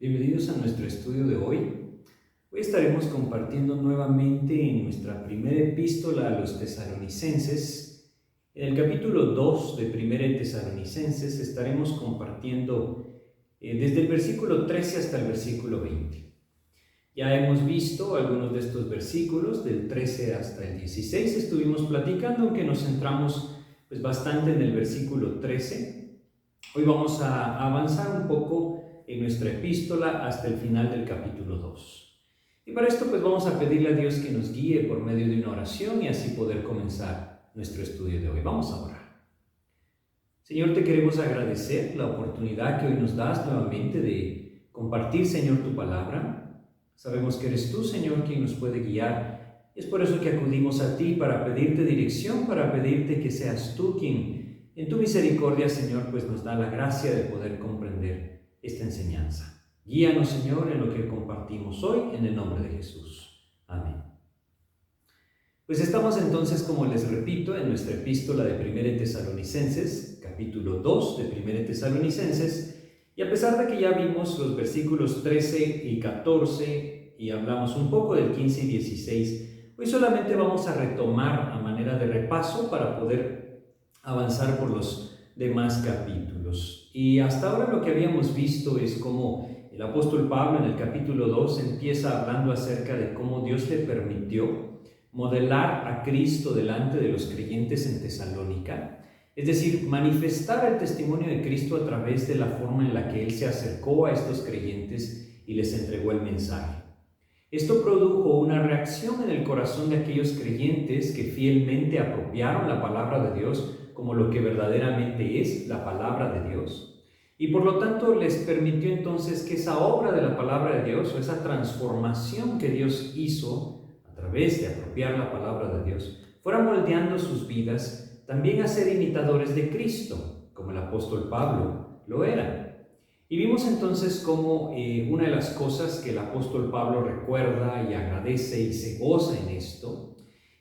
Bienvenidos a nuestro estudio de hoy. Hoy estaremos compartiendo nuevamente en nuestra primera epístola a los tesalonicenses. En el capítulo 2 de Primera de Tesalonicenses estaremos compartiendo desde el versículo 13 hasta el versículo 20. Ya hemos visto algunos de estos versículos, del 13 hasta el 16. Estuvimos platicando, aunque nos centramos bastante en el versículo 13. Hoy vamos a avanzar un poco en nuestra epístola hasta el final del capítulo 2. Y para esto vamos a pedirle a Dios que nos guíe por medio de una oración y así poder comenzar nuestro estudio de hoy. Vamos a orar. Señor, te queremos agradecer la oportunidad que hoy nos das nuevamente de compartir, Señor, tu palabra. Sabemos que eres tú, Señor, quien nos puede guiar. Es por eso que acudimos a ti para pedirte dirección, para pedirte que seas tú quien, en tu misericordia, Señor, nos da la gracia de poder comprender esta enseñanza. Guíanos, Señor, en lo que compartimos hoy, en el nombre de Jesús. Amén. Estamos entonces, como les repito, en nuestra epístola de Primera de Tesalonicenses, capítulo 2 de Primera de Tesalonicenses, y a pesar de que ya vimos los versículos 13 y 14, y hablamos un poco del 15 y 16, hoy solamente vamos a retomar a manera de repaso para poder avanzar por los demás capítulos. Y hasta ahora lo que habíamos visto es cómo el apóstol Pablo en el capítulo 2 empieza hablando acerca de cómo Dios le permitió modelar a Cristo delante de los creyentes en Tesalónica, es decir, manifestar el testimonio de Cristo a través de la forma en la que Él se acercó a estos creyentes y les entregó el mensaje. Esto produjo una reacción en el corazón de aquellos creyentes que fielmente apropiaron la palabra de Dios como lo que verdaderamente es la palabra de Dios. Y por lo tanto les permitió entonces que esa obra de la palabra de Dios, o esa transformación que Dios hizo a través de apropiar la palabra de Dios, fuera moldeando sus vidas también a ser imitadores de Cristo, como el apóstol Pablo lo era. Y vimos entonces cómo una de las cosas que el apóstol Pablo recuerda y agradece y se goza en esto,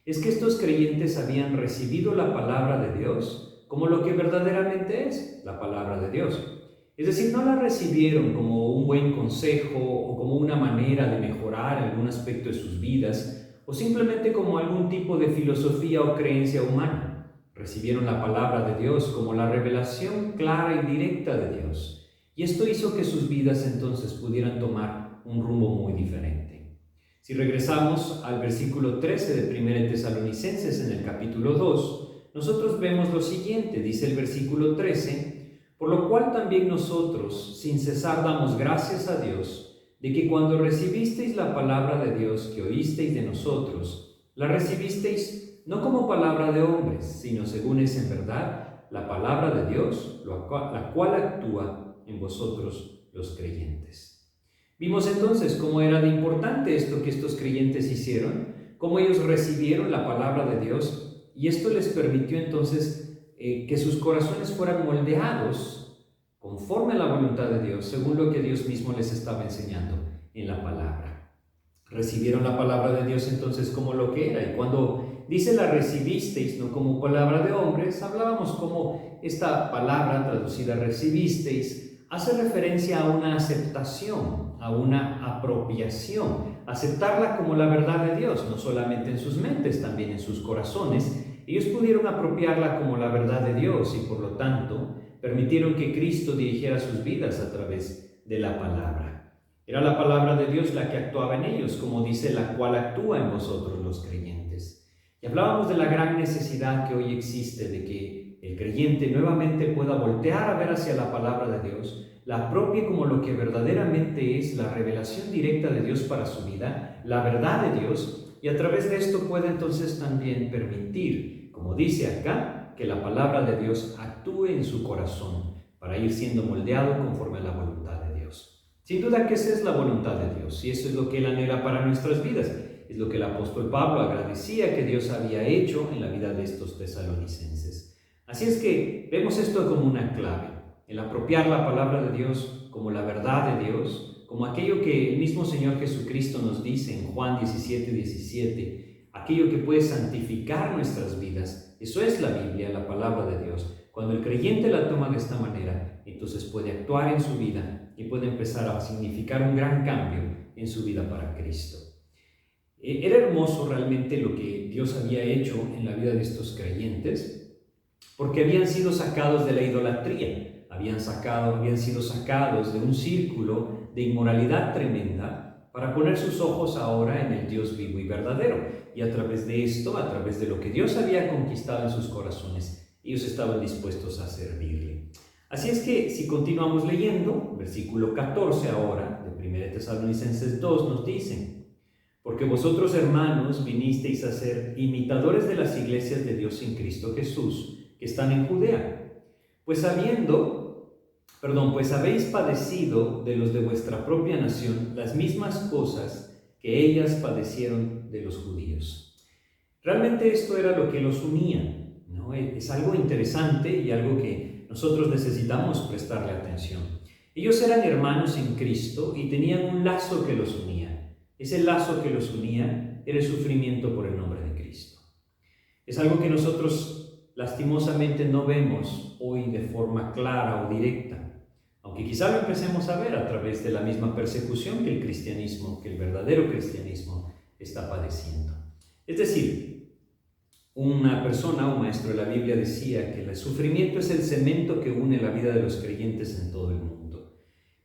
es que estos creyentes habían recibido la palabra de Dios como lo que verdaderamente es la palabra de Dios. Es decir, no la recibieron como un buen consejo o como una manera de mejorar algún aspecto de sus vidas o simplemente como algún tipo de filosofía o creencia humana. Recibieron la palabra de Dios como la revelación clara y directa de Dios. Y esto hizo que sus vidas entonces pudieran tomar un rumbo muy diferente. Si regresamos al versículo 13 de Primera de Tesalonicenses en el capítulo 2, nosotros vemos lo siguiente, dice el versículo 13, por lo cual también nosotros, sin cesar, damos gracias a Dios, de que cuando recibisteis la palabra de Dios que oísteis de nosotros, la recibisteis no como palabra de hombres, sino según es en verdad la palabra de Dios, la cual actúa en vosotros los creyentes. Vimos entonces cómo era de importante esto que estos creyentes hicieron, cómo ellos recibieron la palabra de Dios y esto les permitió entonces que sus corazones fueran moldeados conforme a la voluntad de Dios, según lo que Dios mismo les estaba enseñando en la palabra. Recibieron la palabra de Dios entonces como lo que era, y cuando dice la recibisteis, no como palabra de hombres, hablábamos como esta palabra traducida recibisteis hace referencia a una aceptación, a una apropiación, aceptarla como la verdad de Dios, no solamente en sus mentes, también en sus corazones. Ellos pudieron apropiarla como la verdad de Dios y por lo tanto permitieron que Cristo dirigiera sus vidas a través de la palabra. Era la palabra de Dios la que actuaba en ellos, como dice, la cual actúa en vosotros los creyentes. Y hablábamos de la gran necesidad que hoy existe de que el creyente nuevamente pueda voltear a ver hacia la palabra de Dios, la apropie como lo que verdaderamente es la revelación directa de Dios para su vida, la verdad de Dios, y a través de esto puede entonces también permitir, como dice acá, que la palabra de Dios actúe en su corazón para ir siendo moldeado conforme a la voluntad de Dios. Sin duda que esa es la voluntad de Dios y eso es lo que Él anhela para nuestras vidas. Es lo que el apóstol Pablo agradecía que Dios había hecho en la vida de estos tesalonicenses. Así es que vemos esto como una clave, el apropiar la palabra de Dios como la verdad de Dios, como aquello que el mismo Señor Jesucristo nos dice en Juan 17:17, aquello que puede santificar nuestras vidas. Eso es la Biblia, la palabra de Dios. Cuando el creyente la toma de esta manera, entonces puede actuar en su vida y puede empezar a significar un gran cambio en su vida para Cristo. Era hermoso realmente lo que Dios había hecho en la vida de estos creyentes, porque habían sido sacados de la idolatría, habían sido sacados de un círculo de inmoralidad tremenda para poner sus ojos ahora en el Dios vivo y verdadero. Y a través de esto, a través de lo que Dios había conquistado en sus corazones, ellos estaban dispuestos a servirle. Así es que si continuamos leyendo, versículo 14 ahora de 1 Tesalonicenses 2 nos dice: porque vosotros, hermanos, vinisteis a ser imitadores de las iglesias de Dios en Cristo Jesús, que están en Judea, pues habéis padecido de los de vuestra propia nación las mismas cosas que ellas padecieron de los judíos. Realmente esto era lo que los unía, ¿no? Es algo interesante y algo que nosotros necesitamos prestarle atención. Ellos eran hermanos en Cristo y tenían un lazo que los unía. Ese lazo que los unía era el sufrimiento por el nombre de Cristo. Es algo que nosotros lastimosamente no vemos hoy de forma clara o directa, aunque quizá lo empecemos a ver a través de la misma persecución que el verdadero cristianismo está padeciendo. Es decir, un maestro de la Biblia decía que el sufrimiento es el cemento que une la vida de los creyentes en todo el mundo.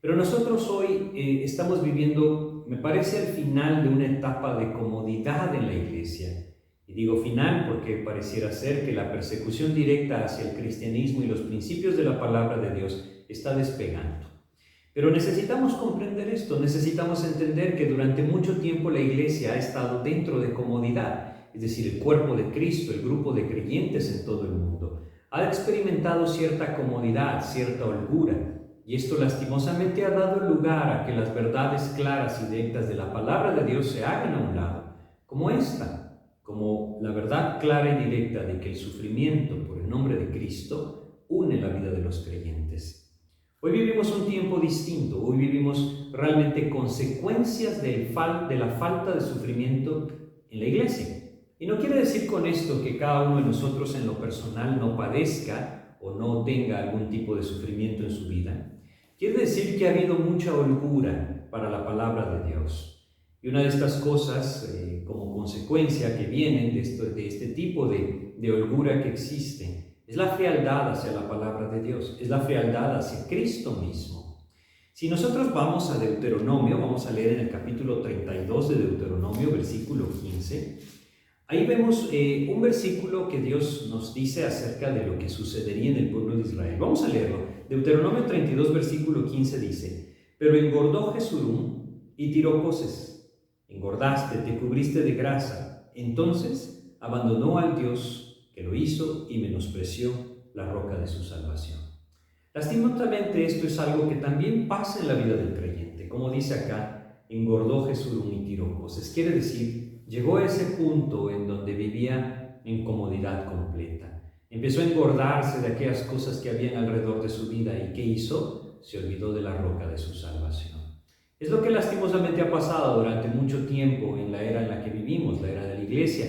Pero nosotros hoy estamos viviendo, me parece, el final de una etapa de comodidad en la iglesia. Y digo final porque pareciera ser que la persecución directa hacia el cristianismo y los principios de la palabra de Dios está despegando. Pero necesitamos comprender esto, necesitamos entender que durante mucho tiempo la iglesia ha estado dentro de comodidad, es decir, el cuerpo de Cristo, el grupo de creyentes en todo el mundo, ha experimentado cierta comodidad, cierta holgura, y esto lastimosamente ha dado lugar a que las verdades claras y directas de la palabra de Dios se hagan a un lado, como esta, como la verdad clara y directa de que el sufrimiento por el nombre de Cristo une la vida de los creyentes. Hoy vivimos un tiempo distinto, hoy vivimos realmente consecuencias de la falta de sufrimiento en la iglesia. Y no quiere decir con esto que cada uno de nosotros en lo personal no padezca o no tenga algún tipo de sufrimiento en su vida. Quiere decir que ha habido mucha holgura para la palabra de Dios. Y una de estas cosas, como consecuencia que vienen de este tipo de holgura que existe, es la frialdad hacia la palabra de Dios, es la frialdad hacia Cristo mismo. Si nosotros vamos a Deuteronomio, vamos a leer en el capítulo 32 de Deuteronomio, versículo 15, ahí vemos un versículo que Dios nos dice acerca de lo que sucedería en el pueblo de Israel. Vamos a leerlo. Deuteronomio 32, versículo 15 dice: pero engordó Jesurún y tiró coces. Engordaste, te cubriste de grasa. Entonces abandonó al Dios que lo hizo y menospreció la roca de su salvación. Lastimosamente esto es algo que también pasa en la vida del creyente. Como dice acá, engordó Jesurún y tiró coces. Quiere decir, llegó a ese punto en donde vivía en comodidad completa. Empezó a engordarse de aquellas cosas que habían alrededor de su vida. ¿Y qué hizo? Se olvidó de la roca de su salvación. Es lo que lastimosamente ha pasado durante mucho tiempo en la era en la que vivimos, la era de la iglesia.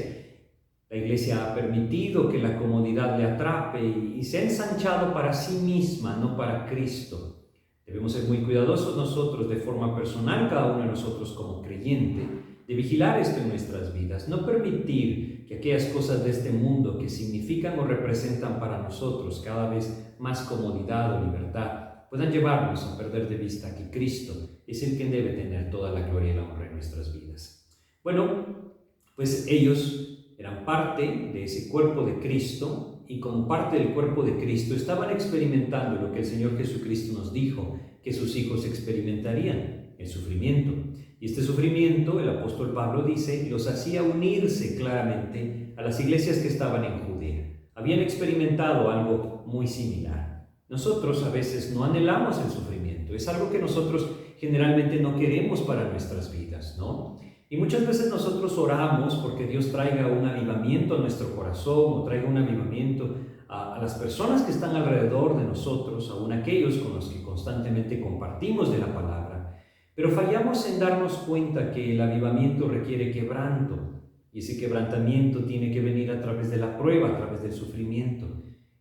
La iglesia ha permitido que la comodidad le atrape y se ha ensanchado para sí misma, no para Cristo. Debemos ser muy cuidadosos nosotros de forma personal, cada uno de nosotros como creyente, de vigilar esto en nuestras vidas, no permitir que aquellas cosas de este mundo que significan o representan para nosotros cada vez más comodidad o libertad puedan llevarnos a perder de vista que Cristo es el que debe tener toda la gloria y la honra en nuestras vidas. Bueno, pues ellos eran parte de ese cuerpo de Cristo y como parte del cuerpo de Cristo estaban experimentando lo que el Señor Jesucristo nos dijo que sus hijos experimentarían, el sufrimiento. Y este sufrimiento, el apóstol Pablo dice, los hacía unirse claramente a las iglesias que estaban en Judea. Habían experimentado algo muy similar. Nosotros a veces no anhelamos el sufrimiento, es algo que nosotros generalmente no queremos para nuestras vidas, ¿no? Y muchas veces nosotros oramos porque Dios traiga un avivamiento a nuestro corazón o traiga un avivamiento a las personas que están alrededor de nosotros, aún aquellos con los que constantemente compartimos de la palabra. Pero fallamos en darnos cuenta que el avivamiento requiere quebranto y ese quebrantamiento tiene que venir a través de la prueba, a través del sufrimiento.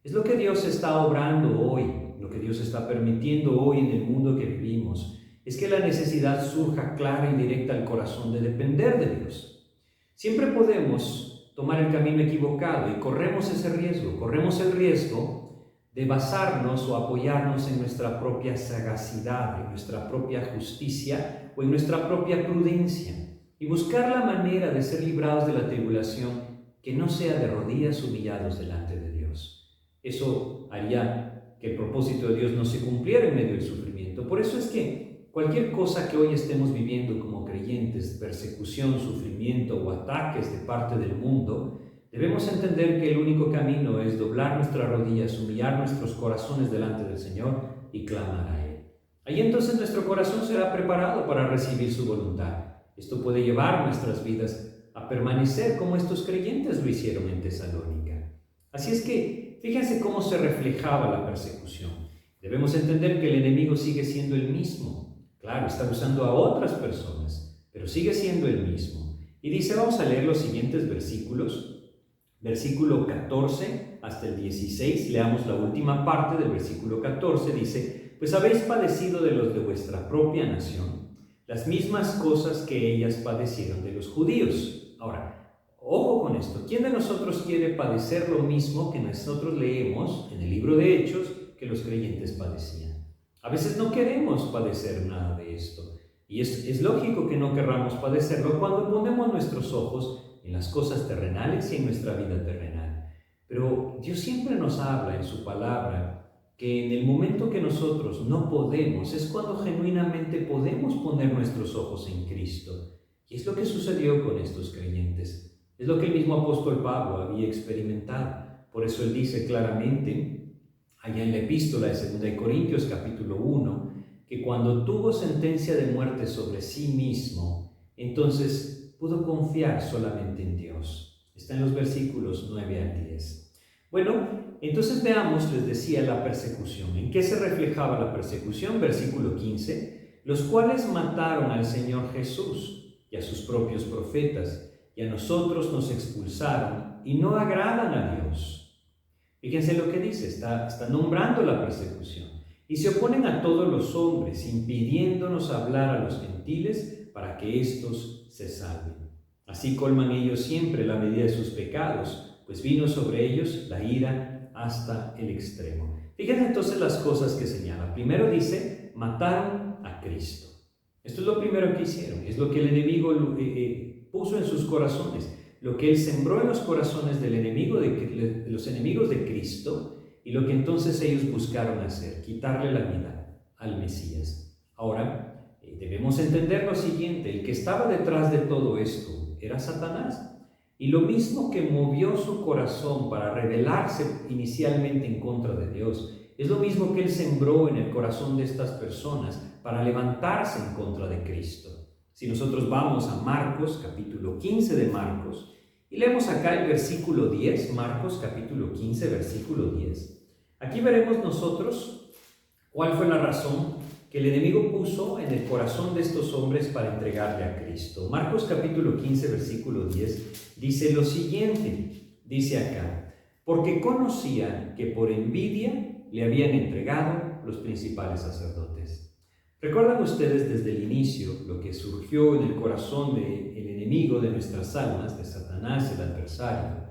Es lo que Dios está obrando hoy lo que Dios está permitiendo hoy en el mundo que vivimos, es que la necesidad surja clara y directa al corazón de depender de Dios. Siempre podemos tomar el camino equivocado y corremos el riesgo de basarnos o apoyarnos en nuestra propia sagacidad, en nuestra propia justicia o en nuestra propia prudencia y buscar la manera de ser librados de la tribulación que no sea de rodillas humillados delante de Dios. Eso haría que el propósito de Dios no se cumpliera en medio del sufrimiento. Por eso es que cualquier cosa que hoy estemos viviendo como creyentes, persecución, sufrimiento o ataques de parte del mundo, debemos entender que el único camino es doblar nuestras rodillas, humillar nuestros corazones delante del Señor y clamar a Él. Ahí entonces nuestro corazón será preparado para recibir su voluntad. Esto puede llevar nuestras vidas a permanecer como estos creyentes lo hicieron en Tesalónica. Así es que fíjense cómo se reflejaba la persecución. Debemos entender que el enemigo sigue siendo el mismo. Claro, está usando a otras personas, pero sigue siendo el mismo. Y dice, vamos a leer los siguientes versículos. Versículo 14 hasta el 16, leamos la última parte del versículo 14, dice, pues habéis padecido de los de vuestra propia nación las mismas cosas que ellas padecieron de los judíos. Ahora, ojo con esto, ¿quién de nosotros quiere padecer lo mismo que nosotros leemos en el libro de Hechos que los creyentes padecían? A veces no queremos padecer nada de esto, y es lógico que no querramos padecerlo cuando ponemos nuestros ojos en las cosas terrenales y en nuestra vida terrenal. Pero Dios siempre nos habla en su palabra que en el momento que nosotros no podemos, es cuando genuinamente podemos poner nuestros ojos en Cristo. Y es lo que sucedió con estos creyentes. Es lo que el mismo apóstol Pablo había experimentado. Por eso él dice claramente, allá en la epístola de 2 Corintios capítulo 1, que cuando tuvo sentencia de muerte sobre sí mismo, entonces pudo confiar solamente en Dios. Está en los versículos 9 al 10. Bueno, entonces veamos, les decía, la persecución. ¿En qué se reflejaba la persecución? Versículo 15. Los cuales mataron al Señor Jesús y a sus propios profetas, y a nosotros nos expulsaron y no agradan a Dios. Fíjense lo que dice, está nombrando la persecución. Y se oponen a todos los hombres, impidiéndonos hablar a los gentiles para que éstos se salven. Así colman ellos siempre la medida de sus pecados, pues vino sobre ellos la ira hasta el extremo. Fíjense entonces las cosas que señala. Primero dice, mataron a Cristo. Esto es lo primero que hicieron, es lo que el enemigo puso en sus corazones, lo que él sembró en los corazones del enemigo, de los enemigos de Cristo, y lo que entonces ellos buscaron hacer, quitarle la vida al Mesías. Ahora, debemos entender lo siguiente, el que estaba detrás de todo esto era Satanás. Y lo mismo que movió su corazón para rebelarse inicialmente en contra de Dios, es lo mismo que él sembró en el corazón de estas personas para levantarse en contra de Cristo. Si nosotros vamos a Marcos, capítulo 15 de Marcos, y leemos acá el versículo 10, Marcos capítulo 15, versículo 10, aquí veremos nosotros cuál fue la razón que el enemigo puso en el corazón de estos hombres para entregarle a Cristo. Marcos capítulo 15, versículo 10, dice lo siguiente, dice acá, porque conocían que por envidia le habían entregado los principales sacerdotes. ¿Recuerdan ustedes desde el inicio lo que surgió en el corazón del enemigo de nuestras almas, de Satanás, el adversario?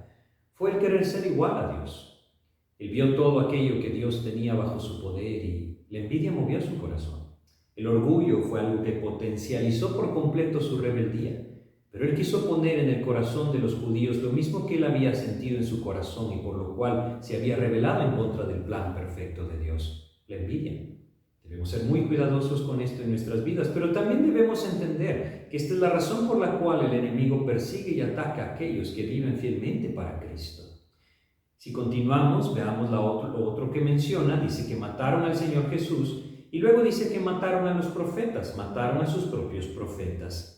Fue el querer ser igual a Dios. Él vio todo aquello que Dios tenía bajo su poder y la envidia movió su corazón. El orgullo fue algo que potencializó por completo su rebeldía. Pero él quiso poner en el corazón de los judíos lo mismo que él había sentido en su corazón y por lo cual se había rebelado en contra del plan perfecto de Dios, la envidia. Debemos ser muy cuidadosos con esto en nuestras vidas, pero también debemos entender que esta es la razón por la cual el enemigo persigue y ataca a aquellos que viven fielmente para Cristo. Si continuamos, veamos lo otro que menciona, dice que mataron al Señor Jesús y luego dice que mataron a los profetas, mataron a sus propios profetas.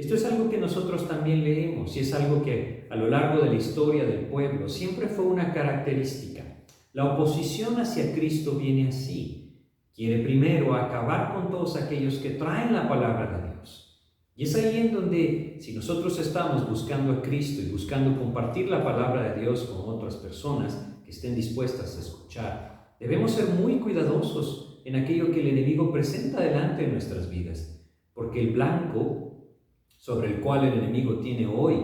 Esto es algo que nosotros también leemos y es algo que a lo largo de la historia del pueblo siempre fue una característica. La oposición hacia Cristo viene así. Quiere primero acabar con todos aquellos que traen la palabra de Dios. Y es ahí en donde, si nosotros estamos buscando a Cristo y buscando compartir la palabra de Dios con otras personas que estén dispuestas a escuchar, Debemos ser muy cuidadosos en aquello que el enemigo presenta delante de nuestras vidas, porque el blanco sobre el cual el enemigo tiene hoy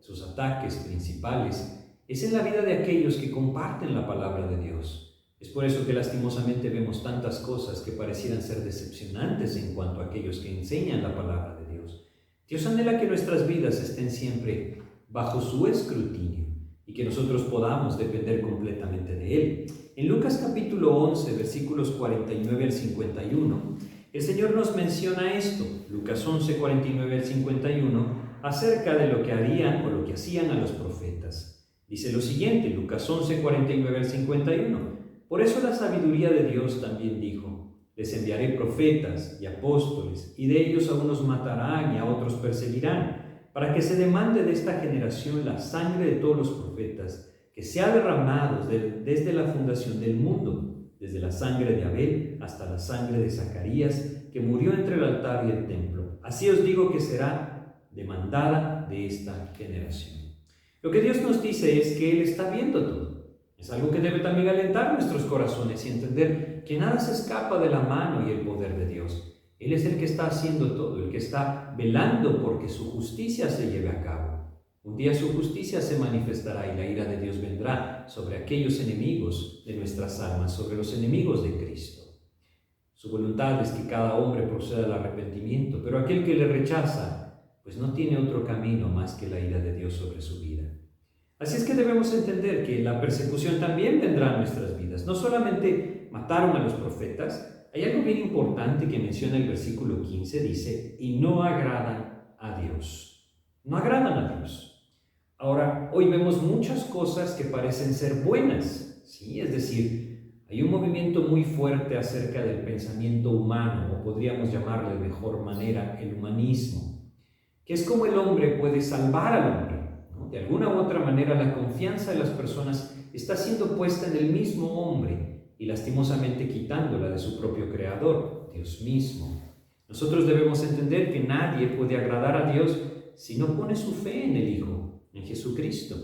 sus ataques principales es en la vida de aquellos que comparten la palabra de Dios. Es por eso que lastimosamente vemos tantas cosas que parecieran ser decepcionantes en cuanto a aquellos que enseñan la palabra de Dios. Dios anhela que nuestras vidas estén siempre bajo su escrutinio y que nosotros podamos depender completamente de Él. En Lucas capítulo 11, versículos 49 al 51, el Señor nos menciona esto, Lucas 11, 49 al 51, acerca de lo que harían o lo que hacían a los profetas. Dice lo siguiente, Lucas 11, 49 al 51. Por eso la sabiduría de Dios también dijo: les enviaré profetas y apóstoles, y de ellos a unos matarán y a otros perseguirán, para que se demande de esta generación la sangre de todos los profetas, que se ha derramado desde la fundación del mundo, desde la sangre de Abel hasta la sangre de Zacarías, que murió entre el altar y el templo. Así os digo que será demandada de esta generación. Lo que Dios nos dice es que Él está viendo todo. Es algo que debe también alentar nuestros corazones y entender que nada se escapa de la mano y el poder de Dios. Él es el que está haciendo todo, el que está velando porque su justicia se lleve a cabo. Un día su justicia se manifestará y la ira de Dios vendrá sobre aquellos enemigos de nuestras almas, sobre los enemigos de Cristo. Su voluntad es que cada hombre proceda al arrepentimiento, pero aquel que le rechaza, pues no tiene otro camino más que la ira de Dios sobre su vida. Así es que debemos entender que la persecución también vendrá a nuestras vidas. No solamente mataron a los profetas, hay algo bien importante que menciona el versículo 15, dice, y no agradan a Dios. No agradan a Dios. Ahora, hoy vemos muchas cosas que parecen ser buenas, ¿sí? Es decir, hay un movimiento muy fuerte acerca del pensamiento humano, o podríamos llamarle de mejor manera el humanismo, que es como el hombre puede salvar al hombre. De alguna u otra manera, la confianza de las personas está siendo puesta en el mismo hombre y lastimosamente quitándola de su propio creador, Dios mismo. Nosotros debemos entender que nadie puede agradar a Dios si no pone su fe en el Hijo, en Jesucristo.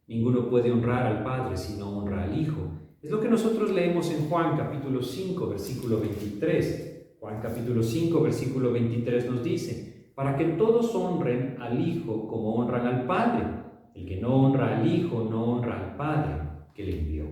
Ninguno puede honrar al Padre si no honra al Hijo. Es lo que nosotros leemos en Juan capítulo 5, versículo 23. Juan capítulo 5, versículo 23 nos dice: para que todos honren al Hijo como honran al Padre. El que no honra al Hijo no honra al Padre que le envió.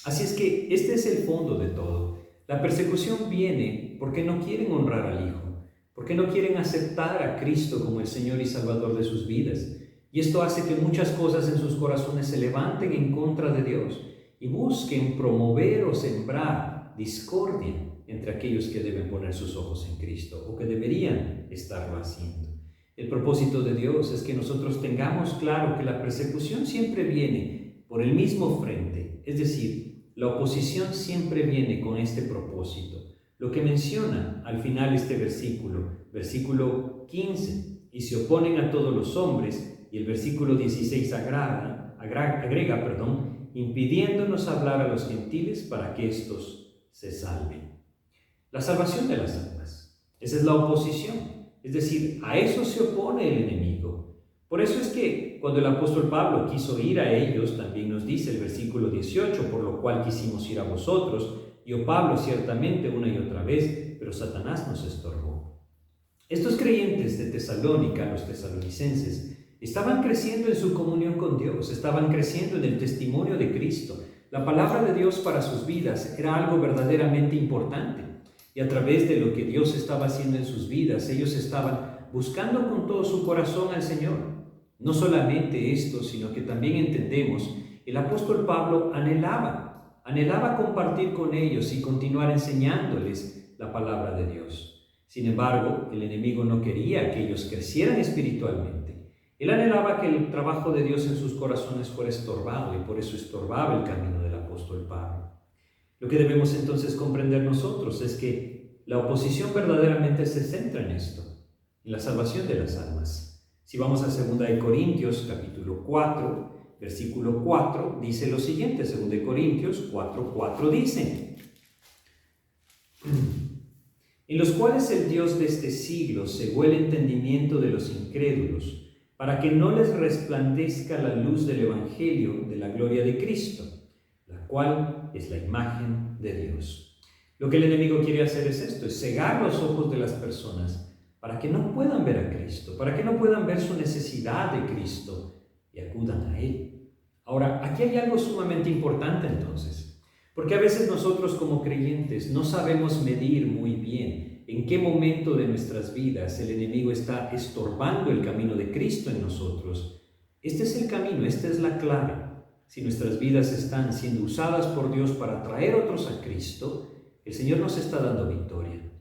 Así es que este es el fondo de todo. La persecución viene porque no quieren honrar al Hijo, porque no quieren aceptar a Cristo como el Señor y Salvador de sus vidas. Y esto hace que muchas cosas en sus corazones se levanten en contra de Dios y busquen promover o sembrar discordia entre aquellos que deben poner sus ojos en Cristo o que deberían estarlo haciendo. El propósito de Dios es que nosotros tengamos claro que la persecución siempre viene por el mismo frente, es decir, la oposición siempre viene con este propósito. Lo que menciona al final este versículo 15, y se oponen a todos los hombres, y el versículo 16 agrega, impidiéndonos hablar a los gentiles para que éstos se salven. La salvación de las almas, esa es la oposición. Es decir, a eso se opone el enemigo. Por eso es que cuando el apóstol Pablo quiso ir a ellos, también nos dice el versículo 18, por lo cual quisimos ir a vosotros, yo Pablo ciertamente una y otra vez, pero Satanás nos estorbó. Estos creyentes de Tesalónica, los tesalonicenses, estaban creciendo en su comunión con Dios, estaban creciendo en el testimonio de Cristo. La palabra de Dios para sus vidas era algo verdaderamente importante. Y a través de lo que Dios estaba haciendo en sus vidas, ellos estaban buscando con todo su corazón al Señor. No solamente esto, sino que también entendemos, el apóstol Pablo anhelaba compartir con ellos y continuar enseñándoles la palabra de Dios. Sin embargo, el enemigo no quería que ellos crecieran espiritualmente. Él anhelaba que el trabajo de Dios en sus corazones fuera estorbado y por eso estorbaba el camino del apóstol Pablo. Lo que debemos entonces comprender nosotros es que la oposición verdaderamente se centra en esto, en la salvación de las almas. Si vamos a 2 Corintios capítulo 4, versículo 4, dice lo siguiente, 2 Corintios 4 dice: en los cuales el Dios de este siglo cegó el entendimiento de los incrédulos, para que no les resplandezca la luz del Evangelio de la gloria de Cristo, la cual es la imagen de Dios. Lo que el enemigo quiere hacer es esto, es cegar los ojos de las personas para que no puedan ver a Cristo, para que no puedan ver su necesidad de Cristo y acudan a Él. Ahora, aquí hay algo sumamente importante entonces, porque a veces nosotros como creyentes no sabemos medir muy bien en qué momento de nuestras vidas el enemigo está estorbando el camino de Cristo en nosotros. Este es el camino, esta es la clave. Si nuestras vidas están siendo usadas por Dios para traer otros a Cristo, el Señor nos está dando victoria.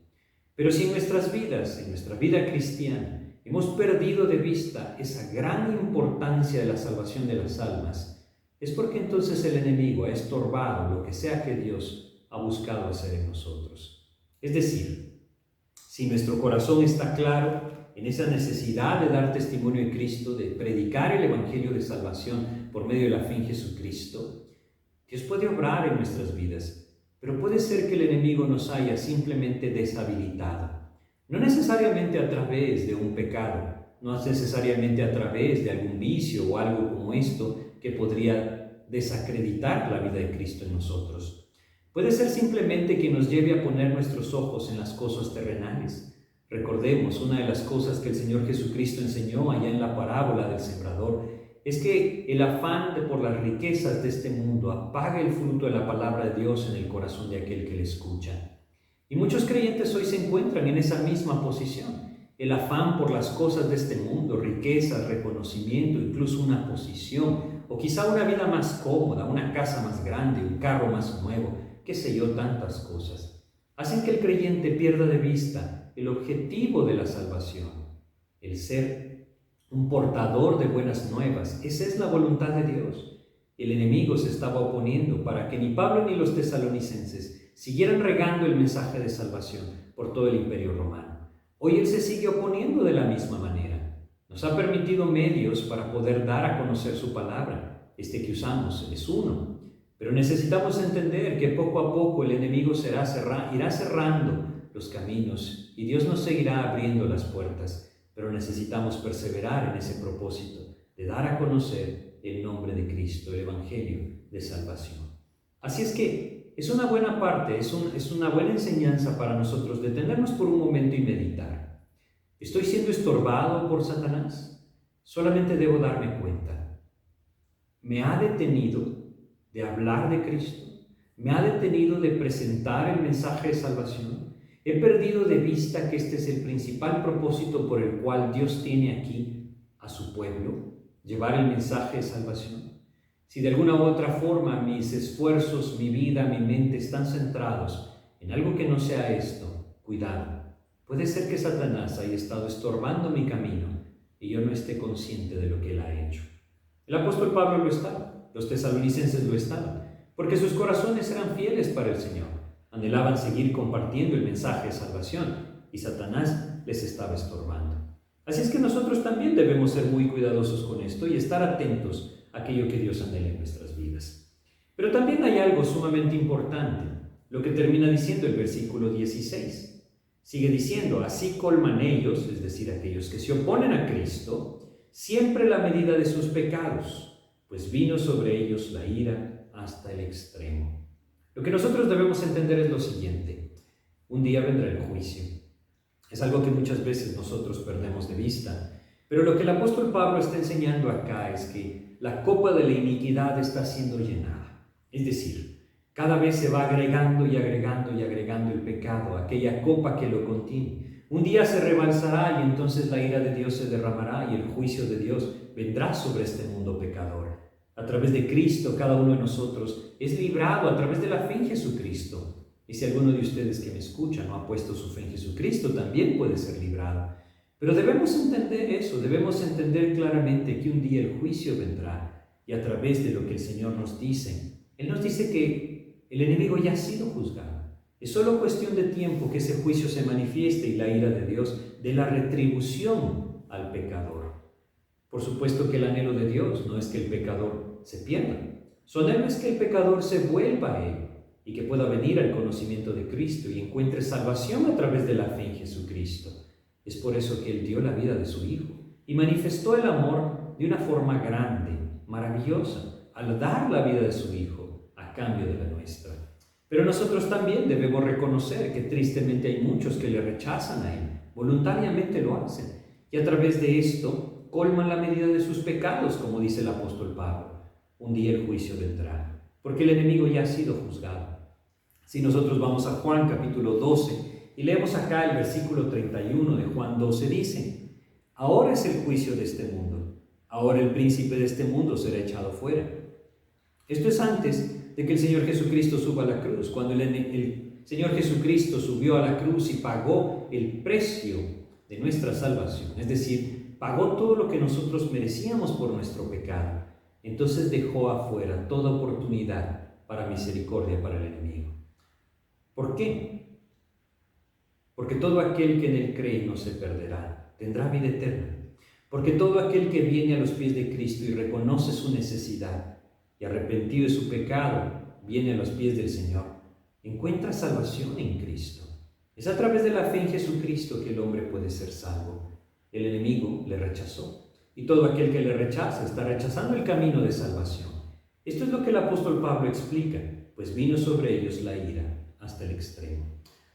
Pero si en nuestras vidas, en nuestra vida cristiana, hemos perdido de vista esa gran importancia de la salvación de las almas, es porque entonces el enemigo ha estorbado lo que sea que Dios ha buscado hacer en nosotros. Es decir, si nuestro corazón está claro en esa necesidad de dar testimonio de Cristo, de predicar el evangelio de salvación por medio de la fe en Jesucristo, Dios puede obrar en nuestras vidas, pero puede ser que el enemigo nos haya simplemente deshabilitado. No necesariamente a través de un pecado, no necesariamente a través de algún vicio o algo como esto que podría desacreditar la vida de Cristo en nosotros. Puede ser simplemente que nos lleve a poner nuestros ojos en las cosas terrenales. Recordemos, una de las cosas que el Señor Jesucristo enseñó allá en la parábola del sembrador es que el afán por las riquezas de este mundo apaga el fruto de la palabra de Dios en el corazón de aquel que le escucha. Y muchos creyentes hoy se encuentran en esa misma posición. El afán por las cosas de este mundo, riquezas, reconocimiento, incluso una posición, o quizá una vida más cómoda, una casa más grande, un carro más nuevo, qué sé yo, tantas cosas, hacen que el creyente pierda de vista el objetivo de la salvación, el ser un portador de buenas nuevas. Esa es la voluntad de Dios. El enemigo se estaba oponiendo para que ni Pablo ni los tesalonicenses siguieran regando el mensaje de salvación por todo el imperio romano. Hoy él se sigue oponiendo de la misma manera. Nos ha permitido medios para poder dar a conocer su palabra. Este que usamos es uno. Pero necesitamos entender que poco a poco el enemigo irá cerrando los caminos y Dios nos seguirá abriendo las puertas. Pero necesitamos perseverar en ese propósito de dar a conocer el nombre de Cristo, el evangelio de salvación. Así es que es una buena parte, es una buena enseñanza para nosotros detenernos por un momento y meditar. ¿Estoy siendo estorbado por Satanás? Solamente debo darme cuenta. ¿Me ha detenido de hablar de Cristo? ¿Me ha detenido de presentar el mensaje de salvación? ¿He perdido de vista que este es el principal propósito por el cual Dios tiene aquí a su pueblo? Llevar el mensaje de salvación. Si de alguna u otra forma mis esfuerzos, mi vida, mi mente están centrados en algo que no sea esto, cuidado. Puede ser que Satanás haya estado estorbando mi camino y yo no esté consciente de lo que él ha hecho. El apóstol Pablo lo estaba, los tesalonicenses lo estaban, porque sus corazones eran fieles para el Señor. Anhelaban seguir compartiendo el mensaje de salvación y Satanás les estaba estorbando. Así es que nosotros también debemos ser muy cuidadosos con esto y estar atentos a aquello que Dios anhela en nuestras vidas. Pero también hay algo sumamente importante, lo que termina diciendo el versículo 16. Sigue diciendo, así colman ellos, es decir, aquellos que se oponen a Cristo, siempre la medida de sus pecados, pues vino sobre ellos la ira hasta el extremo. Lo que nosotros debemos entender es lo siguiente: un día vendrá el juicio. Es algo que muchas veces nosotros perdemos de vista, pero lo que el apóstol Pablo está enseñando acá es que la copa de la iniquidad está siendo llenada. Es decir, cada vez se va agregando y agregando y agregando el pecado, aquella copa que lo contiene. Un día se rebalsará y entonces la ira de Dios se derramará y el juicio de Dios vendrá sobre este mundo pecador. A través de Cristo, cada uno de nosotros es librado a través de la fe en Jesucristo. Y si alguno de ustedes que me escucha no ha puesto su fe en Jesucristo, también puede ser librado. Pero debemos entender eso, debemos entender claramente que un día el juicio vendrá. Y a través de lo que el Señor nos dice, Él nos dice que el enemigo ya ha sido juzgado. Es solo cuestión de tiempo que ese juicio se manifieste y la ira de Dios dé la retribución al pecador. Por supuesto que el anhelo de Dios no es que el pecador se pierda. Su anhelo es que el pecador se vuelva a Él y que pueda venir al conocimiento de Cristo y encuentre salvación a través de la fe en Jesucristo. Es por eso que Él dio la vida de su Hijo y manifestó el amor de una forma grande, maravillosa, al dar la vida de su Hijo a a cambio de la nuestra. Pero nosotros también debemos reconocer que tristemente hay muchos que le rechazan a Él, voluntariamente lo hacen, y a través de esto colman la medida de sus pecados, como dice el apóstol Pablo. Un día el juicio vendrá, porque el enemigo ya ha sido juzgado. Si nosotros vamos a Juan capítulo 12 y leemos acá el versículo 31 de Juan 12, dice: ahora es el juicio de este mundo, ahora el príncipe de este mundo será echado fuera. Esto es antes de que el Señor Jesucristo suba a la cruz, cuando el Señor Jesucristo subió a la cruz y pagó el precio de nuestra salvación, es decir, pagó todo lo que nosotros merecíamos por nuestro pecado. Entonces dejó afuera toda oportunidad para misericordia para el enemigo. ¿Por qué? Porque todo aquel que en Él cree no se perderá, tendrá vida eterna. Porque todo aquel que viene a los pies de Cristo y reconoce su necesidad y arrepentido de su pecado, viene a los pies del Señor, encuentra salvación en Cristo. Es a través de la fe en Jesucristo que el hombre puede ser salvo. El enemigo le rechazó. Y todo aquel que le rechaza está rechazando el camino de salvación. Esto es lo que el apóstol Pablo explica, pues vino sobre ellos la ira hasta el extremo.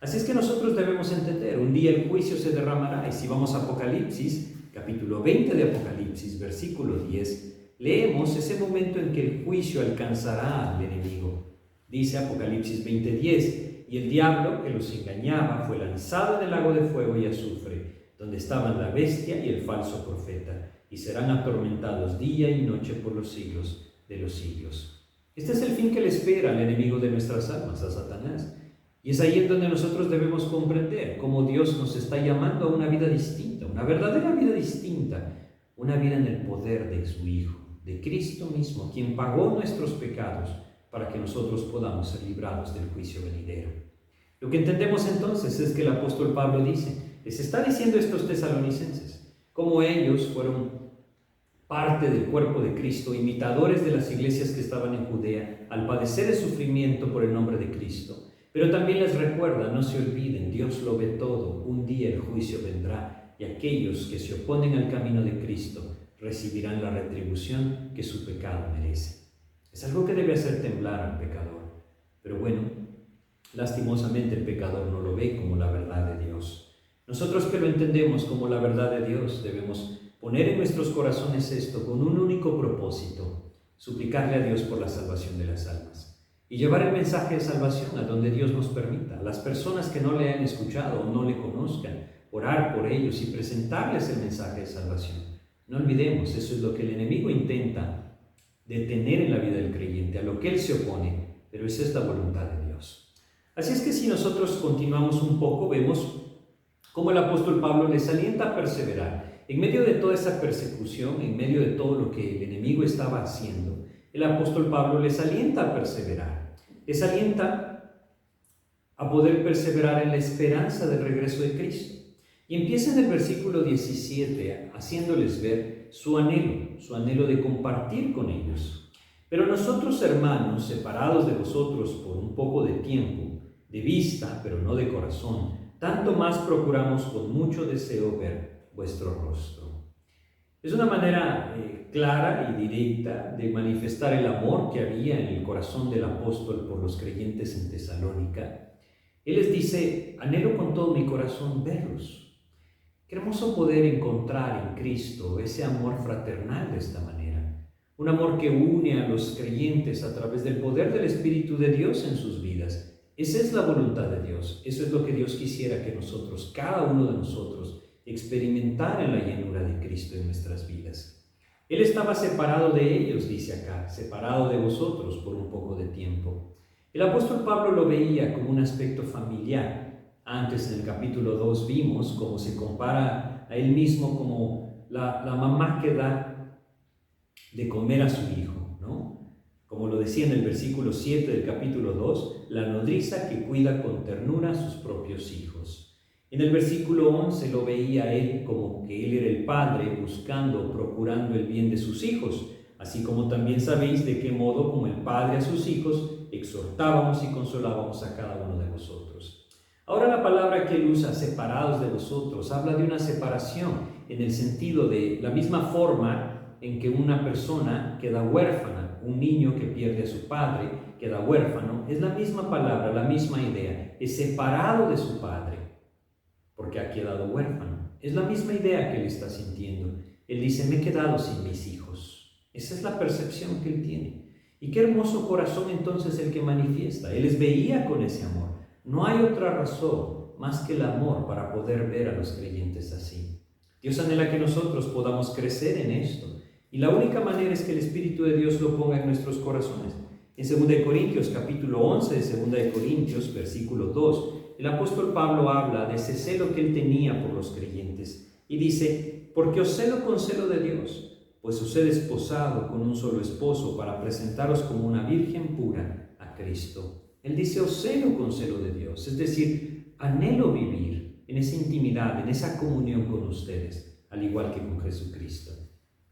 Así es que nosotros debemos entender, un día el juicio se derramará, y si vamos a Apocalipsis, capítulo 20 de Apocalipsis, versículo 10, leemos ese momento en que el juicio alcanzará al enemigo. Dice Apocalipsis 20:10, y el diablo que los engañaba fue lanzado en el lago de fuego y azufre, donde estaban la bestia y el falso profeta, y serán atormentados día y noche por los siglos de los siglos. Este es el fin que le espera al enemigo de nuestras almas, a Satanás. Y es ahí en donde nosotros debemos comprender cómo Dios nos está llamando a una vida distinta, una verdadera vida distinta, una vida en el poder de su Hijo, de Cristo mismo, quien pagó nuestros pecados para que nosotros podamos ser librados del juicio venidero. Lo que entendemos entonces es que el apóstol Pablo les está diciendo a estos tesalonicenses, cómo ellos fueron parte del cuerpo de Cristo, imitadores de las iglesias que estaban en Judea, al padecer el sufrimiento por el nombre de Cristo. Pero también les recuerda, no se olviden, Dios lo ve todo, un día el juicio vendrá, y aquellos que se oponen al camino de Cristo recibirán la retribución que su pecado merece. Es algo que debe hacer temblar al pecador. Pero bueno, lastimosamente el pecador no lo ve como la verdad de Dios. Nosotros que lo entendemos como la verdad de Dios, debemos poner en nuestros corazones esto con un único propósito: suplicarle a Dios por la salvación de las almas y llevar el mensaje de salvación a donde Dios nos permita, a las personas que no le han escuchado o no le conozcan, orar por ellos y presentarles el mensaje de salvación. No olvidemos, eso es lo que el enemigo intenta detener en la vida del creyente, a lo que él se opone, pero esa es la voluntad de Dios. Así es que si nosotros continuamos un poco, vemos cómo el apóstol Pablo les alienta a perseverar. En medio de toda esa persecución, en medio de todo lo que el enemigo estaba haciendo, el apóstol Pablo les alienta a perseverar. Les alienta a poder perseverar en la esperanza del regreso de Cristo. Y empieza en el versículo 17 haciéndoles ver su anhelo de compartir con ellos. Pero nosotros, hermanos, separados de vosotros por un poco de tiempo, de vista, pero no de corazón, tanto más procuramos con mucho deseo ver vuestro rostro. Es una manera clara y directa de manifestar el amor que había en el corazón del apóstol por los creyentes en Tesalónica. Él les dice: anhelo con todo mi corazón verlos. Qué hermoso poder encontrar en Cristo ese amor fraternal de esta manera. Un amor que une a los creyentes a través del poder del Espíritu de Dios en sus vidas. Esa es la voluntad de Dios. Eso es lo que Dios quisiera que nosotros, cada uno de nosotros, experimentar en la llenura de Cristo en nuestras vidas. Él estaba separado de ellos, dice acá, separado de vosotros por un poco de tiempo. El apóstol Pablo lo veía como un aspecto familiar. Antes, en el capítulo 2, vimos cómo se compara a él mismo como la mamá que da de comer a su hijo, ¿no? Como lo decía en el versículo 7 del capítulo 2, la nodriza que cuida con ternura a sus propios hijos. En el versículo 11 lo veía él como que él era el padre buscando, procurando el bien de sus hijos, así como también sabéis de qué modo como el padre a sus hijos exhortábamos y consolábamos a cada uno de vosotros. Ahora la palabra que él usa, separados de vosotros, habla de una separación en el sentido de la misma forma en que una persona queda huérfana, un niño que pierde a su padre queda huérfano, es la misma palabra, la misma idea, es separado de su padre porque ha quedado huérfano. Es la misma idea que él está sintiendo. Él dice, me he quedado sin mis hijos. Esa es la percepción que él tiene. Y qué hermoso corazón entonces el que manifiesta. Él les veía con ese amor. No hay otra razón más que el amor para poder ver a los creyentes así. Dios anhela que nosotros podamos crecer en esto. Y la única manera es que el Espíritu de Dios lo ponga en nuestros corazones. En 2 Corintios, capítulo 11 de 2 Corintios, versículo 2, el apóstol Pablo habla de ese celo que él tenía por los creyentes. Y dice, porque os celo con celo de Dios, pues os he desposado con un solo esposo para presentaros como una virgen pura a Cristo. Él dice, os celo con celo de Dios, es decir, anhelo vivir en esa intimidad, en esa comunión con ustedes, al igual que con Jesucristo.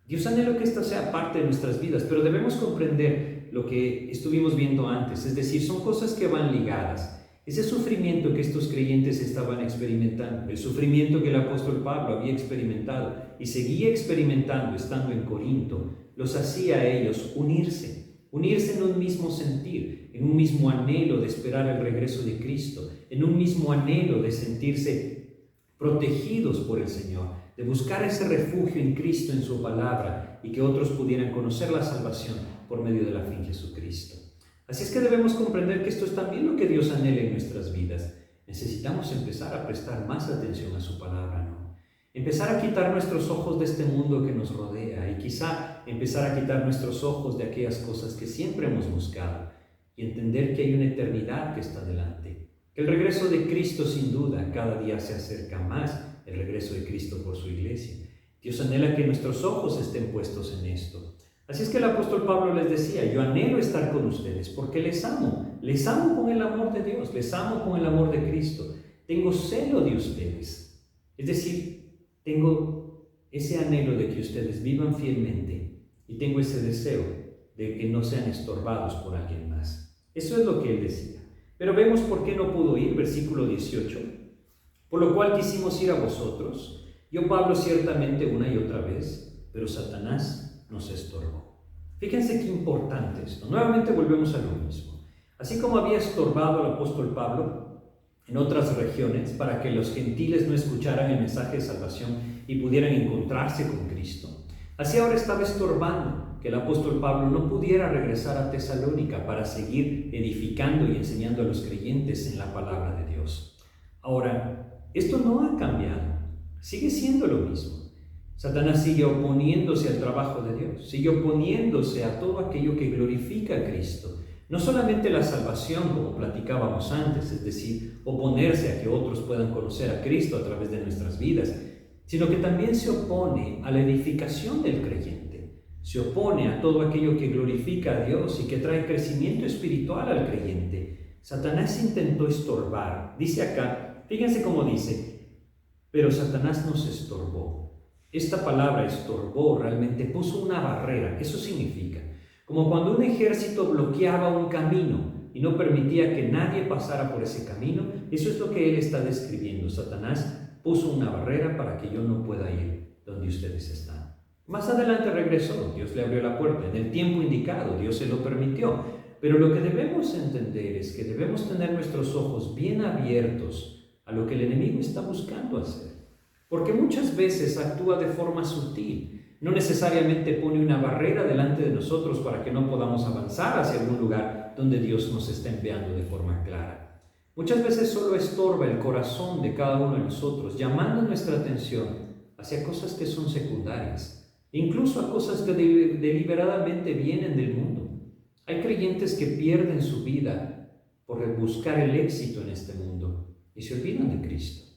Dios anhela que esto sea parte de nuestras vidas, pero debemos comprender lo que estuvimos viendo antes, es decir, son cosas que van ligadas. Ese sufrimiento que estos creyentes estaban experimentando, el sufrimiento que el apóstol Pablo había experimentado y seguía experimentando estando en Corinto, los hacía a ellos unirse en un mismo sentir, en un mismo anhelo de esperar el regreso de Cristo, en un mismo anhelo de sentirse protegidos por el Señor, de buscar ese refugio en Cristo, en su palabra, y que otros pudieran conocer la salvación por medio de la fe en Jesucristo. Así es que debemos comprender que esto es también lo que Dios anhela en nuestras vidas. Necesitamos empezar a prestar más atención a su palabra, ¿no? Empezar a quitar nuestros ojos de este mundo que nos rodea y quizá empezar a quitar nuestros ojos de aquellas cosas que siempre hemos buscado y entender que hay una eternidad que está delante. Que el regreso de Cristo sin duda cada día se acerca más, el regreso de Cristo por su iglesia. Dios anhela que nuestros ojos estén puestos en esto. Así es que el apóstol Pablo les decía, yo anhelo estar con ustedes porque les amo con el amor de Dios, les amo con el amor de Cristo, tengo celo de ustedes, es decir, tengo ese anhelo de que ustedes vivan fielmente y tengo ese deseo de que no sean estorbados por alguien más. Eso es lo que él decía. Pero vemos por qué no pudo ir, versículo 18, por lo cual quisimos ir a vosotros, yo Pablo ciertamente una y otra vez, pero Satanás nos estorbó. Fíjense qué importante esto. Nuevamente volvemos a lo mismo. Así como había estorbado al apóstol Pablo en otras regiones para que los gentiles no escucharan el mensaje de salvación y pudieran encontrarse con Cristo, así ahora estaba estorbando que el apóstol Pablo no pudiera regresar a Tesalónica para seguir edificando y enseñando a los creyentes en la palabra de Dios. Ahora, esto no ha cambiado. Sigue siendo lo mismo. Satanás sigue oponiéndose al trabajo de Dios, sigue oponiéndose a todo aquello que glorifica a Cristo. No solamente la salvación, como platicábamos antes, es decir, oponerse a que otros puedan conocer a Cristo a través de nuestras vidas, sino que también se opone a la edificación del creyente, se opone a todo aquello que glorifica a Dios y que trae crecimiento espiritual al creyente. Satanás intentó estorbar. Dice acá, fíjense cómo dice, pero Satanás nos estorbó. Esta palabra estorbó realmente puso una barrera. Eso significa, como cuando un ejército bloqueaba un camino y no permitía que nadie pasara por ese camino, eso es lo que él está describiendo. Satanás puso una barrera para que yo no pueda ir donde ustedes están. Más adelante regresó, Dios le abrió la puerta, en el tiempo indicado, Dios se lo permitió. Pero lo que debemos entender es que debemos tener nuestros ojos bien abiertos a lo que el enemigo está buscando hacer. Porque muchas veces actúa de forma sutil, no necesariamente pone una barrera delante de nosotros para que no podamos avanzar hacia algún lugar donde Dios nos está enviando de forma clara. Muchas veces solo estorba el corazón de cada uno de nosotros, llamando nuestra atención hacia cosas que son secundarias, incluso a cosas que deliberadamente vienen del mundo. Hay creyentes que pierden su vida por buscar el éxito en este mundo y se olvidan de Cristo.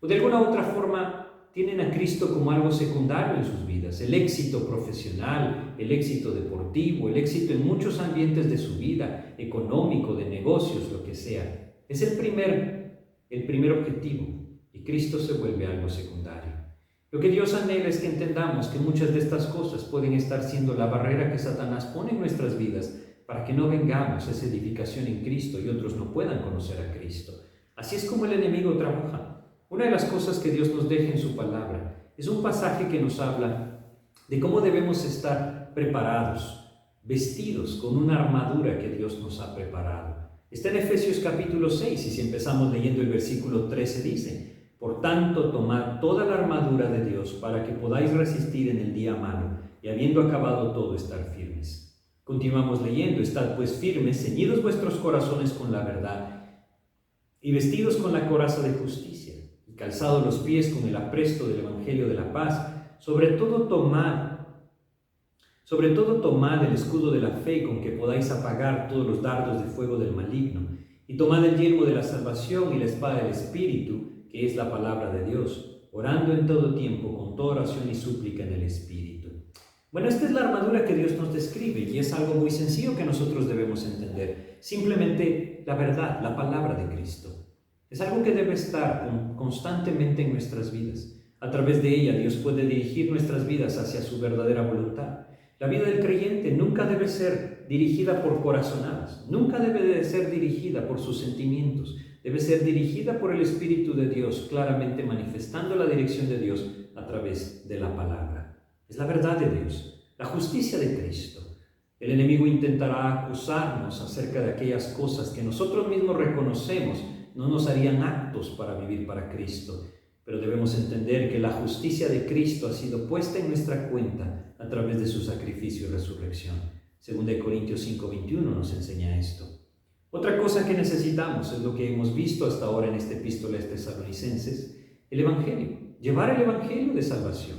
O de alguna otra forma tienen a Cristo como algo secundario en sus vidas. El éxito profesional, el éxito deportivo, el éxito en muchos ambientes de su vida, económico, de negocios, lo que sea. Es el primer objetivo y Cristo se vuelve algo secundario. Lo que Dios anhela es que entendamos que muchas de estas cosas pueden estar siendo la barrera que Satanás pone en nuestras vidas para que no vengamos a esa edificación en Cristo y otros no puedan conocer a Cristo. Así es como el enemigo trabaja. Una de las cosas que Dios nos deja en su palabra es un pasaje que nos habla de cómo debemos estar preparados, vestidos con una armadura que Dios nos ha preparado. Está en Efesios capítulo 6, y si empezamos leyendo el versículo 13 dice: por tanto, tomad toda la armadura de Dios para que podáis resistir en el día malo, y habiendo acabado todo, estar firmes. Continuamos leyendo: estad pues firmes, ceñidos vuestros corazones con la verdad, y vestidos con la coraza de justicia, y calzados los pies con el apresto del evangelio de la paz. Sobre todo tomad el escudo de la fe, con que podáis apagar todos los dardos de fuego del maligno, y tomad el yelmo de la salvación y la espada del Espíritu, que es la palabra de Dios, orando en todo tiempo con toda oración y súplica en el Espíritu. Bueno, esta es la armadura que Dios nos describe, y es algo muy sencillo que nosotros debemos entender. Simplemente la verdad, la palabra de Cristo. Es algo que debe estar constantemente en nuestras vidas. A través de ella Dios puede dirigir nuestras vidas hacia su verdadera voluntad. La vida del creyente nunca debe ser dirigida por corazonadas, nunca debe de ser dirigida por sus sentimientos, debe ser dirigida por el Espíritu de Dios, claramente manifestando la dirección de Dios a través de la palabra. Es la verdad de Dios, la justicia de Cristo. El enemigo intentará acusarnos acerca de aquellas cosas que nosotros mismos reconocemos no nos harían aptos para vivir para Cristo. Pero debemos entender que la justicia de Cristo ha sido puesta en nuestra cuenta a través de su sacrificio y resurrección. 2 Corintios 5:21 nos enseña esto. Otra cosa que necesitamos es lo que hemos visto hasta ahora en esta epístola de Tesalonicenses: el Evangelio, llevar el Evangelio de salvación.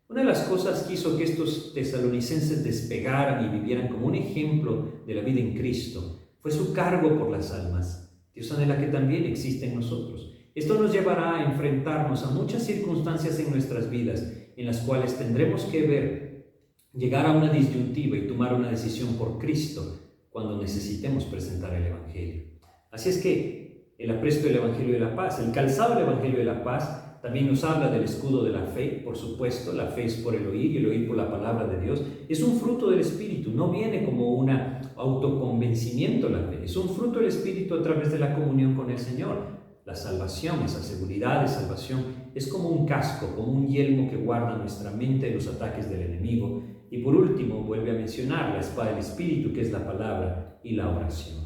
Una de las cosas que hizo que estos tesalonicenses despegaran y vivieran como un ejemplo de la vida en Cristo fue su cargo por las almas. Dios anhela que también exista en nosotros. Esto nos llevará a enfrentarnos a muchas circunstancias en nuestras vidas en las cuales tendremos que llegar a una disyuntiva y tomar una decisión por Cristo cuando necesitemos presentar el Evangelio. Así es que el apresto del Evangelio de la paz, el calzado del Evangelio de la paz, también nos habla del escudo de la fe. Por supuesto, la fe es por el oír y el oír por la palabra de Dios. Es un fruto del Espíritu, no viene como un autoconvencimiento la fe. Es un fruto del Espíritu a través de la comunión con el Señor. La salvación, esa seguridad de salvación, es como un casco, como un yelmo que guarda nuestra mente de los ataques del enemigo. Y por último, vuelve a mencionar la espada del Espíritu, que es la palabra y la oración.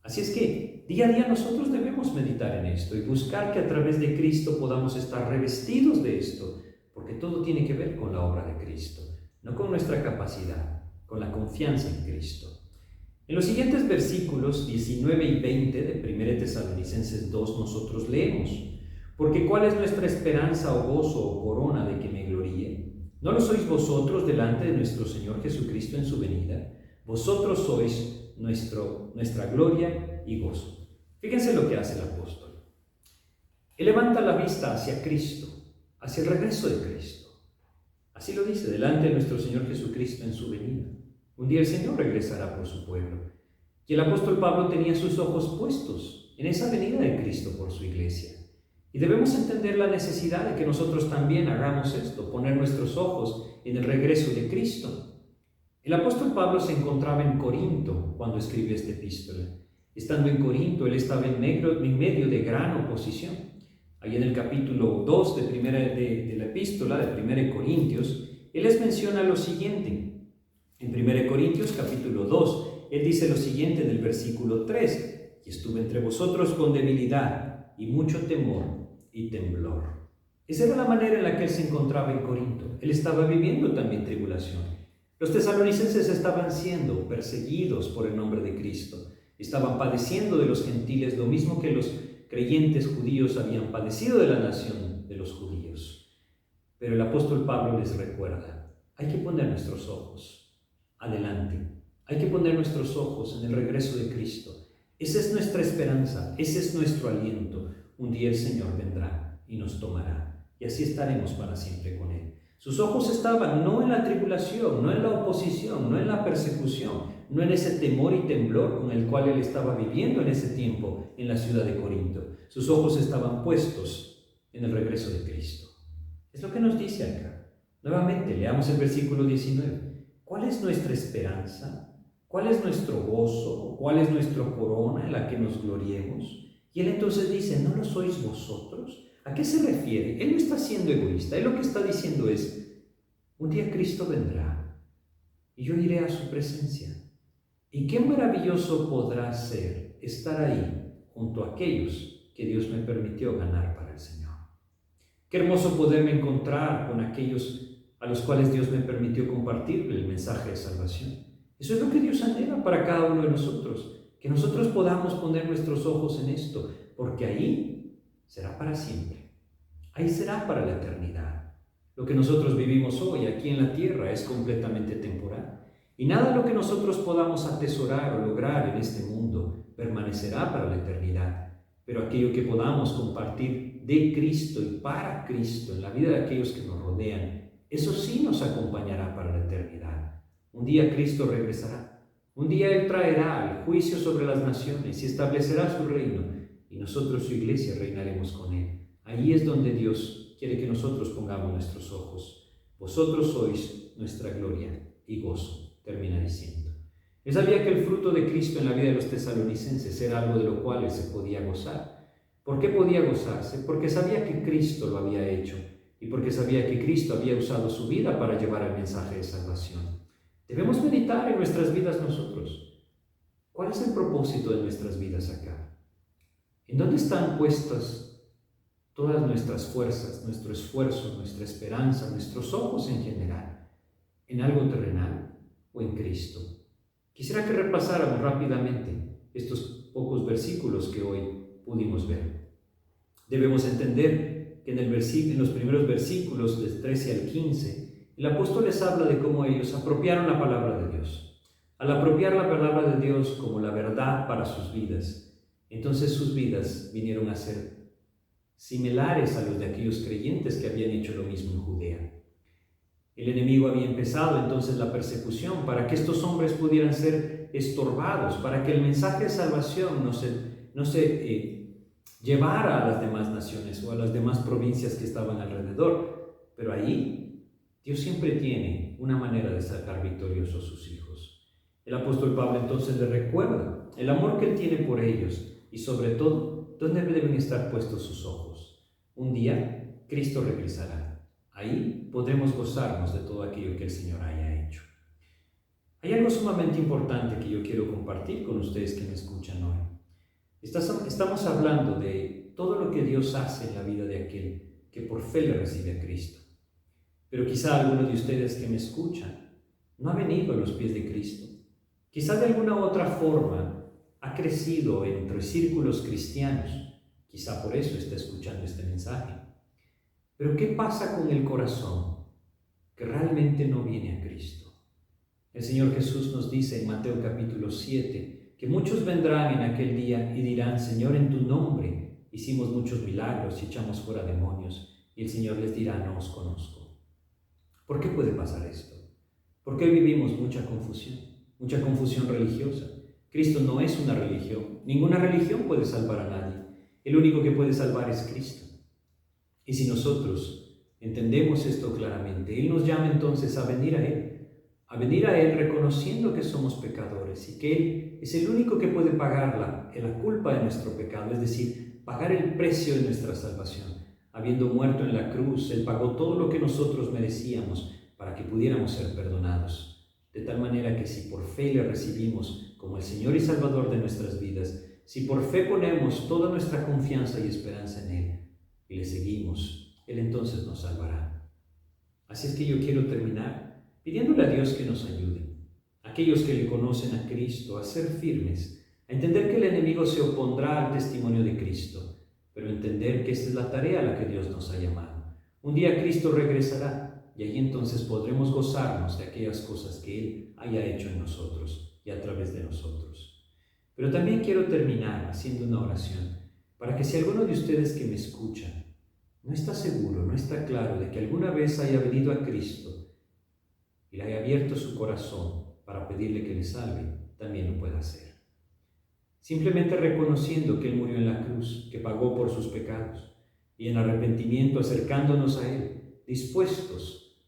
Así es que día a día nosotros debemos meditar en esto y buscar que a través de Cristo podamos estar revestidos de esto, porque todo tiene que ver con la obra de Cristo, no con nuestra capacidad, con la confianza en Cristo. En los siguientes versículos 19 y 20 de 1 Tesalonicenses 2 nosotros leemos: porque ¿cuál es nuestra esperanza o gozo o corona de que me gloríe? ¿No lo sois vosotros delante de nuestro Señor Jesucristo en su venida? Vosotros sois nuestra gloria y gozo. Fíjense lo que hace el apóstol. Él levanta la vista hacia Cristo, hacia el regreso de Cristo. Así lo dice: delante de nuestro Señor Jesucristo en su venida. Un día el Señor regresará por su pueblo. Y el apóstol Pablo tenía sus ojos puestos en esa venida de Cristo por su iglesia. Y debemos entender la necesidad de que nosotros también hagamos esto, poner nuestros ojos en el regreso de Cristo. El apóstol Pablo se encontraba en Corinto cuando escribió esta epístola. Estando en Corinto, él estaba en medio de gran oposición. Ahí en el capítulo 2 de la epístola de 1 Corintios, él les menciona lo siguiente. En 1 Corintios capítulo 2, él dice lo siguiente en el versículo 3: y estuve entre vosotros con debilidad y mucho temor y temblor. Esa era la manera en la que él se encontraba en Corinto. Él estaba viviendo también tribulación. Los tesalonicenses estaban siendo perseguidos por el nombre de Cristo. Estaban padeciendo de los gentiles lo mismo que los creyentes judíos habían padecido de la nación de los judíos. Pero el apóstol Pablo les recuerda: hay que poner nuestros ojos adelante. Hay que poner nuestros ojos en el regreso de Cristo. Esa es nuestra esperanza, ese es nuestro aliento. Un día el Señor vendrá y nos tomará, y así estaremos para siempre con Él. Sus ojos estaban no en la tribulación, no en la oposición, no en la persecución, no en ese temor y temblor con el cual él estaba viviendo en ese tiempo en la ciudad de Corinto. Sus ojos estaban puestos en el regreso de Cristo. Es lo que nos dice acá. Nuevamente, leamos el versículo 19. ¿Cuál es nuestra esperanza? ¿Cuál es nuestro gozo? ¿Cuál es nuestra corona en la que nos gloriemos? Y él entonces dice: ¿no lo sois vosotros? ¿A qué se refiere? Él no está siendo egoísta. Él lo que está diciendo es: Un día Cristo vendrá y yo iré a su presencia. Y qué maravilloso podrá ser estar ahí junto a aquellos que Dios me permitió ganar para el Señor. Qué hermoso poderme encontrar con aquellos a los cuales Dios me permitió compartir el mensaje de salvación. Eso es lo que Dios anhela para cada uno de nosotros, que nosotros podamos poner nuestros ojos en esto, porque ahí será para siempre, ahí será para la eternidad. Lo que nosotros vivimos hoy aquí en la tierra es completamente temporal, y nada de lo que nosotros podamos atesorar o lograr en este mundo permanecerá para la eternidad, pero aquello que podamos compartir de Cristo y para Cristo en la vida de aquellos que nos rodean, eso sí nos acompañará para la eternidad. Un día Cristo regresará, un día Él traerá el juicio sobre las naciones y establecerá su reino, y nosotros, su iglesia, reinaremos con Él. Ahí es donde Dios quiere que nosotros pongamos nuestros ojos. Vosotros sois nuestra gloria y gozo, termina diciendo. Él sabía que el fruto de Cristo en la vida de los tesalonicenses era algo de lo cual él se podía gozar. ¿Por qué podía gozarse? Porque sabía que Cristo lo había hecho y porque sabía que Cristo había usado su vida para llevar el mensaje de salvación. Debemos meditar en nuestras vidas nosotros. ¿Cuál es el propósito de nuestras vidas acá? ¿En dónde están puestas todas nuestras fuerzas, nuestro esfuerzo, nuestra esperanza, nuestros ojos en general? ¿En algo terrenal o en Cristo? Quisiera que repasáramos rápidamente estos pocos versículos que hoy pudimos ver. Debemos entender que en los primeros versículos del 13 al 15, el apóstol les habla de cómo ellos apropiaron la palabra de Dios. Al apropiar la palabra de Dios como la verdad para sus vidas, entonces sus vidas vinieron a ser similares a los de aquellos creyentes que habían hecho lo mismo en Judea. El enemigo había empezado entonces la persecución para que estos hombres pudieran ser estorbados, para que el mensaje de salvación no se llevara a las demás naciones o a las demás provincias que estaban alrededor. Pero ahí Dios siempre tiene una manera de sacar victoriosos a sus hijos. El apóstol Pablo entonces les recuerda el amor que él tiene por ellos y sobre todo, ¿dónde deben estar puestos sus ojos? Un día Cristo regresará. Ahí podremos gozarnos de todo aquello que el Señor haya hecho. Hay algo sumamente importante que yo quiero compartir con ustedes que me escuchan hoy. Estamos hablando de todo lo que Dios hace en la vida de aquel que por fe le recibe a Cristo. Pero quizá alguno de ustedes que me escuchan no ha venido a los pies de Cristo. Quizá de alguna u otra forma ha crecido entre círculos cristianos. Quizá por eso está escuchando este mensaje. Pero ¿qué pasa con el corazón que realmente no viene a Cristo? El Señor Jesús nos dice en Mateo capítulo 7 que muchos vendrán en aquel día y dirán: Señor, en tu nombre hicimos muchos milagros y echamos fuera demonios. Y el Señor les dirá: no os conozco. ¿Por qué puede pasar esto? Porque hoy vivimos mucha confusión religiosa. Cristo no es una religión. Ninguna religión puede salvar a nadie. El único que puede salvar es Cristo. Y si nosotros entendemos esto claramente, Él nos llama entonces a venir a Él reconociendo que somos pecadores y que Él es el único que puede pagar la culpa de nuestro pecado, es decir, pagar el precio de nuestra salvación. Habiendo muerto en la cruz, Él pagó todo lo que nosotros merecíamos para que pudiéramos ser perdonados. De tal manera que si por fe le recibimos como el Señor y Salvador de nuestras vidas, si por fe ponemos toda nuestra confianza y esperanza en Él, y le seguimos, Él entonces nos salvará. Así es que yo quiero terminar pidiéndole a Dios que nos ayude, aquellos que le conocen a Cristo, a ser firmes, a entender que el enemigo se opondrá al testimonio de Cristo, pero entender que esta es la tarea a la que Dios nos ha llamado. Un día Cristo regresará y allí entonces podremos gozarnos de aquellas cosas que Él haya hecho en nosotros y a través de nosotros. Pero también quiero terminar haciendo una oración para que si alguno de ustedes que me escuchan no está seguro, no está claro de que alguna vez haya venido a Cristo y le haya abierto su corazón para pedirle que le salve, también lo pueda hacer. Simplemente reconociendo que Él murió en la cruz, que pagó por sus pecados, y en arrepentimiento acercándonos a Él, dispuestos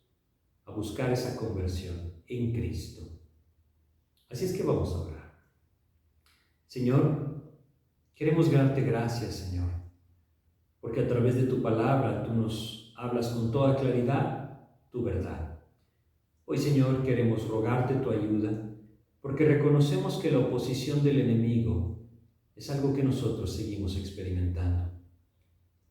a buscar esa conversión en Cristo. Así es que vamos a orar. Señor, queremos darte gracias, Señor, porque a través de tu palabra tú nos hablas con toda claridad tu verdad. Hoy, Señor, queremos rogarte tu ayuda, porque reconocemos que la oposición del enemigo es algo que nosotros seguimos experimentando.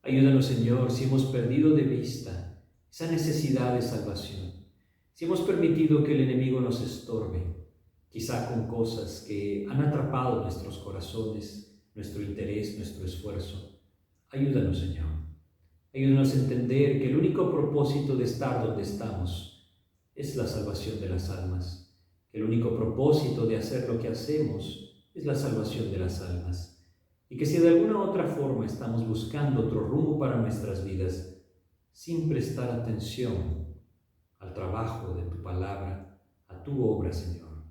Ayúdanos, Señor, si hemos perdido de vista esa necesidad de salvación, si hemos permitido que el enemigo nos estorbe, quizá con cosas que han atrapado nuestros corazones, nuestro interés, nuestro esfuerzo. Ayúdanos, Señor. Ayúdanos a entender que el único propósito de estar donde estamos es la salvación de las almas, que el único propósito de hacer lo que hacemos es la salvación de las almas, y que si de alguna otra forma estamos buscando otro rumbo para nuestras vidas, sin prestar atención al trabajo de tu palabra, a tu obra, Señor,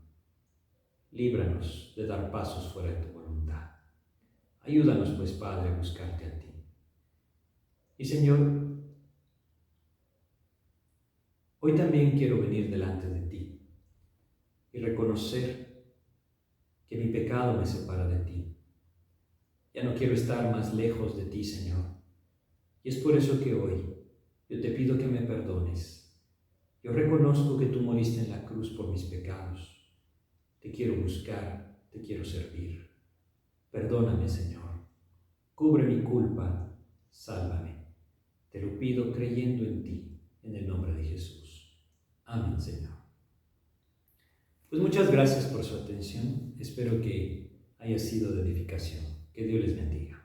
líbranos de dar pasos fuera de tu voluntad. Ayúdanos, pues, Padre, a buscarte a ti. Y, Señor, hoy también quiero venir delante de ti y reconocer que mi pecado me separa de ti. Ya no quiero estar más lejos de ti, Señor. Y es por eso que hoy yo te pido que me perdones. Yo reconozco que tú moriste en la cruz por mis pecados. Te quiero buscar, te quiero servir. Perdóname, Señor. Cubre mi culpa, sálvame. Te lo pido creyendo en ti, en el nombre de Jesús. Amén, Señor. Pues muchas gracias por su atención. Espero que haya sido de edificación. Que Dios les bendiga.